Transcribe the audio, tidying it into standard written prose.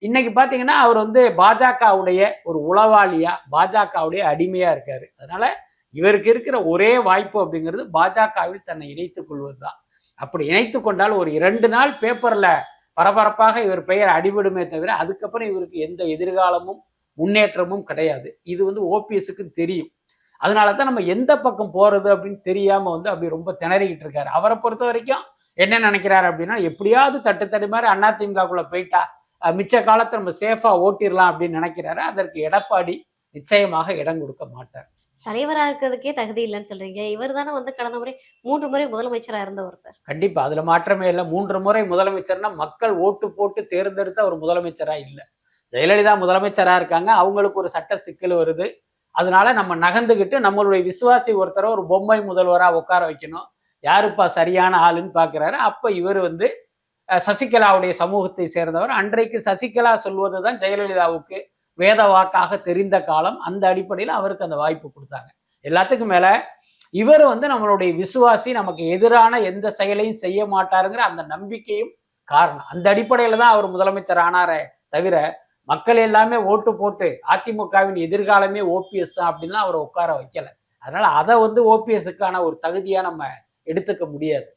இன்னைக்கு பாத்தீங்கன்னா அவர் வந்து பாஜகவுடைய ஒரு உளவாளியா, பாஜகவுடைய அடிமையா இருக்காரு. அதனால இவருக்கு இருக்கிற ஒரே வாய்ப்பு அப்படிங்கிறது பாஜகவில் தன்னை இணைத்துக் கொள்வதுதான். அப்படி இணைத்துக் கொண்டால் ஒரு 2 நாள் பேப்பர்ல பரபரப்பாக இவர் பெயர் அடிபடுமே தவிர அதுக்கப்புறம் இவருக்கு எந்த எதிர்காலமும் முன்னேற்றமும் கிடையாது. இது வந்து ஓபிஎஸ்க்கு தெரியும். அதனால தான் நம்ம எந்த பக்கம் போறது அப்படின்னு தெரியாம வந்து அப்படி ரொம்ப திணறிக்கிட்டு இருக்காரு. அவரை பொறுத்த வரைக்கும் என்ன நினைக்கிறாரு அப்படின்னா, எப்படியாவது தட்டு தடுமாறி அதிமுகக்குள்ள போயிட்டா மிச்ச காலத்தை நம்ம சேஃபா ஓட்டிடலாம் அப்படின்னு நினைக்கிறாரு. அதற்கு எடப்பாடி நிச்சயமாக இடம் கொடுக்க மாட்டார். தலைவரா இருக்கிறதுக்கே தகுதி இல்லைன்னு சொல்றீங்க. இவர் தானே வந்து கடந்த முறை 3 முறை முதலமைச்சரா இருந்த ஒருத்தர். கண்டிப்பா அதுல மாற்றமே இல்லை. 3 முறை முதலமைச்சர்னா மக்கள் ஓட்டு போட்டு தேர்ந்தெடுத்த ஒரு முதலமைச்சரா இல்லை. ஜெயலலிதா முதலமைச்சரா இருக்காங்க. அவங்களுக்கு ஒரு சட்ட சிக்கல் வருது. அதனால நம்ம நகர்ந்துகிட்டு நம்மளுடைய விசுவாசி ஒருத்தரை ஒரு பொம்மை முதல்வரா உட்கார வைக்கணும். யாருப்பா சரியான ஆளுன்னு பாக்குறாரு. அப்ப இவர் வந்து சசிகலாவுடைய சமூகத்தை சேர்ந்தவர். அன்றைக்கு சசிகலா சொல்வதுதான் ஜெயலலிதாவுக்கு வேத வாக்காக தெரிந்த காலம். அந்த அடிப்படையில் அவருக்கு அந்த வாய்ப்பு கொடுத்தாங்க. எல்லாத்துக்கும் மேல இவர் வந்து நம்மளுடைய விசுவாசி, நமக்கு எதிரான எந்த செயலையும் செய்ய மாட்டாருங்கிற அந்த நம்பிக்கையும் காரணம். அந்த அடிப்படையில தான் அவர் முதலமைச்சர் ஆனாரே தவிர மக்கள் எல்லாமே ஓட்டு போட்டு அதிமுகவின் எதிர்காலமே ஓபிஎஸ் தான் அப்படின்னு அவரை உட்கார வைக்கல. அதனால அதை வந்து ஓபிஎஸ்க்கான ஒரு தகுதியா நம்ம எடுத்துக்க முடியாது.